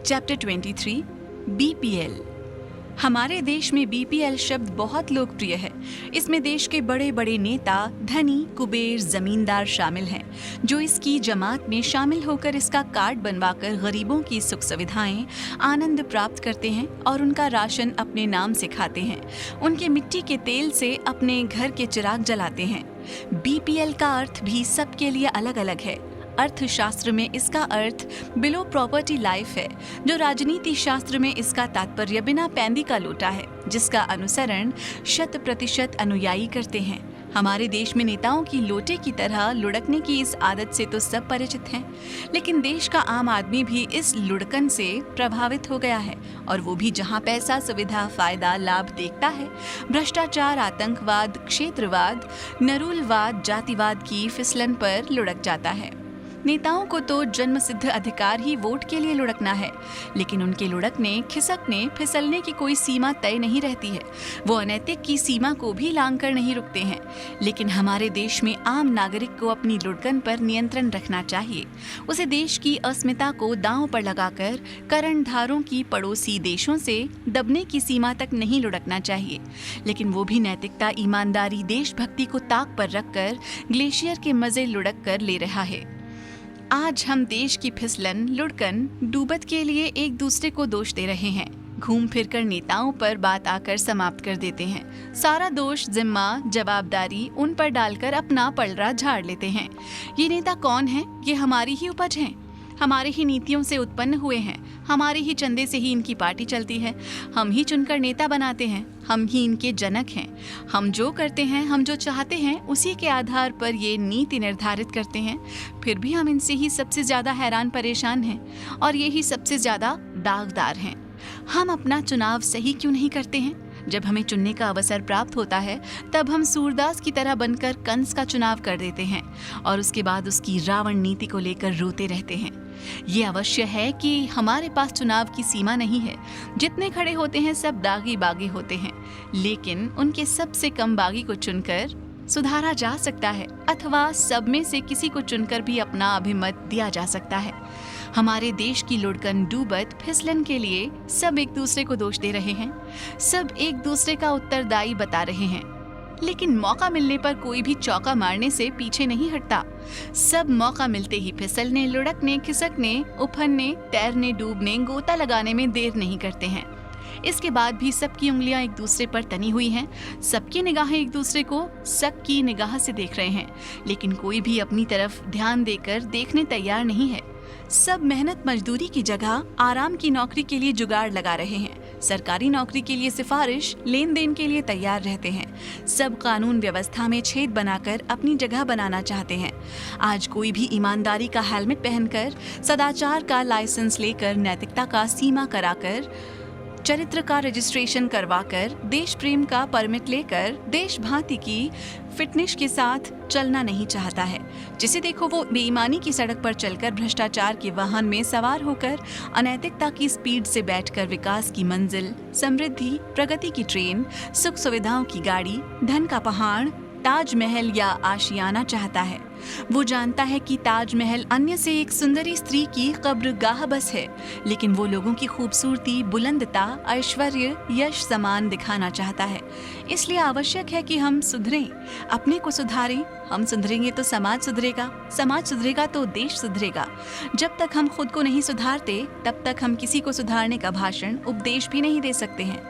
Chapter 23 BPL. हमारे देश में बीपीएल शब्द बहुत लोकप्रिय है। इसमें देश के बड़े बड़े नेता, धनी, कुबेर, जमींदार शामिल हैं, जो इसकी जमात में शामिल होकर इसका कार्ड बनवाकर गरीबों की सुख सुविधाएं, आनंद प्राप्त करते हैं और उनका राशन अपने नाम से खाते हैं। उनके मिट्टी के तेल से अपने घर के चिराग जलाते हैं। बीपीएल का अर्थ भी सबके लिए अलग अलग है। अर्थशास्त्र में इसका अर्थ बिलो प्रॉपर्टी लाइफ है, जो राजनीति शास्त्र में इसका तात्पर्य बिना पैंदी का लोटा है, जिसका अनुसरण 100% अनुयायी करते हैं। हमारे देश में नेताओं की लोटे की तरह लुढ़कने की इस आदत से तो सब परिचित हैं, लेकिन देश का आम आदमी भी इस लुढ़कन से प्रभावित हो गया है, और वो भी जहां पैसा, सुविधा, फायदा, लाभ देखता है, भ्रष्टाचार, आतंकवाद, क्षेत्रवाद, नरूलवाद, जातिवाद की फिसलन पर लुढ़क जाता है। नेताओं को तो जन्म सिद्ध अधिकार ही वोट के लिए लुढ़कना है, लेकिन उनके लुढ़कने, खिसकने, फिसलने की कोई सीमा तय नहीं रहती है। वो अनैतिक की सीमा को भी लांघ कर नहीं रुकते हैं। लेकिन हमारे देश में आम नागरिक को अपनी लुढ़कन पर नियंत्रण रखना चाहिए। उसे देश की अस्मिता को दांव पर लगाकर कर्णधारों की पड़ोसी देशों से दबने की सीमा तक नहीं लुढ़कना चाहिए, लेकिन वो भी नैतिकता, ईमानदारी, देशभक्ति को ताक पर रखकर ग्लेशियर के मजे लुढ़क कर ले रहा है। आज हम देश की फिसलन, लुढ़कन, डूबत के लिए एक दूसरे को दोष दे रहे हैं। घूम फिरकर नेताओं पर बात आकर समाप्त कर देते हैं। सारा दोष, जिम्मा, जवाबदारी उन पर डालकर अपना पलड़ा झाड़ लेते हैं। ये नेता कौन है? ये हमारी ही उपज हैं, हमारी ही नीतियों से उत्पन्न हुए हैं, हमारे ही चंदे से ही इनकी पार्टी चलती है। हम ही चुनकर नेता बनाते हैं, हम ही इनके जनक हैं। हम जो करते हैं, हम जो चाहते हैं, उसी के आधार पर ये नीति निर्धारित करते हैं। फिर भी हम इनसे ही सबसे ज्यादा हैरान परेशान हैं, और ये ही सबसे ज्यादा दागदार हैं। हम अपना चुनाव सही क्यों नहीं करते हैं? जब हमें चुनने का अवसर प्राप्त होता है, तब हम सूरदास की तरह बनकर कंस का चुनाव कर देते हैं, और उसके बाद उसकी रावण नीति को लेकर रोते रहते हैं। ये अवश्य है कि हमारे पास चुनाव की सीमा नहीं है। जितने खड़े होते हैं सब दागी बागी होते हैं, लेकिन उनके सबसे कम बागी को चुनकर सुधारा जा सकता है, अथवा सब में से किसी को चुनकर भी अपना अभिमत दिया जा सकता है। हमारे देश की लुढ़कन, डूबत, फिसलन के लिए सब एक दूसरे को दोष दे रहे हैं, सब एक दूसरे का उत्तरदायी बता रहे हैं, लेकिन मौका मिलने पर कोई भी चौका मारने से पीछे नहीं हटता। सब मौका मिलते ही फिसलने, लुढ़कने, खिसकने, उफनने, तैरने, डूबने, गोता लगाने में देर नहीं करते हैं। इसके बाद भी सबकी उंगलियां एक दूसरे पर तनी हुई हैं, सबकी निगाहें एक दूसरे को शक की निगाह से देख रहे हैं, लेकिन कोई भी अपनी तरफ ध्यान देकर देखने तैयार नहीं है। सब मेहनत मजदूरी की जगह आराम की नौकरी के लिए जुगाड़ लगा रहे हैं। सरकारी नौकरी के लिए सिफारिश, लेन देन के लिए तैयार रहते हैं। सब कानून व्यवस्था में छेद बनाकर अपनी जगह बनाना चाहते हैं। आज कोई भी ईमानदारी का हेलमेट पहनकर, सदाचार का लाइसेंस लेकर, नैतिकता का सीमा कराकर, चरित्र का रजिस्ट्रेशन करवाकर, देश प्रेम का परमिट लेकर, देशभांति की फिटनेस के साथ चलना नहीं चाहता है। जिसे देखो वो बेईमानी की सड़क पर चलकर, भ्रष्टाचार के वाहन में सवार होकर, अनैतिकता की स्पीड से बैठकर विकास की मंजिल, समृद्धि, प्रगति की ट्रेन, सुख सुविधाओं की गाड़ी, धन का पहाड़, ताजमहल या आशियाना चाहता है। वो जानता है कि ताजमहल अन्य से एक सुंदरी स्त्री की कब्रगाह बस है, लेकिन वो लोगों की खूबसूरती, बुलंदता, ऐश्वर्य, यश समान दिखाना चाहता है। इसलिए आवश्यक है कि हम सुधरें, अपने को सुधारें। हम सुधरेंगे तो समाज सुधरेगा, समाज सुधरेगा तो देश सुधरेगा। जब तक हम खुद को नहीं सुधारते, तब तक हम किसी को सुधारने का भाषण, उपदेश भी नहीं दे सकते हैं।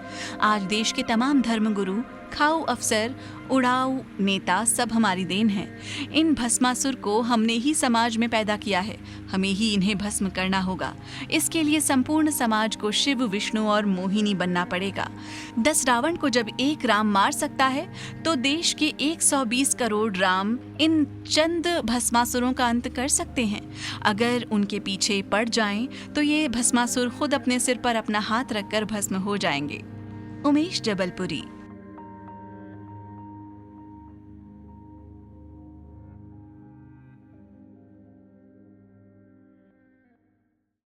आज देश के तमाम धर्मगुरु, खाऊ अफसर, उड़ाऊ नेता सब हमारी देन है। इन भस्मासुर को हमने ही समाज में पैदा किया है, हमें ही इन्हें भस्म करना होगा। इसके लिए संपूर्ण समाज को शिव, विष्णु और मोहिनी बनना पड़ेगा। 10 रावण को जब एक राम मार सकता है, तो देश के 120 करोड़ राम इन चंद भस्मासुरों का अंत कर सकते हैं। अगर उनके पीछे पड़ जाएं, तो ये भस्मासुर खुद अपने सिर पर अपना हाथ रखकर भस्म हो जाएंगे। उमेश जबलपुरी।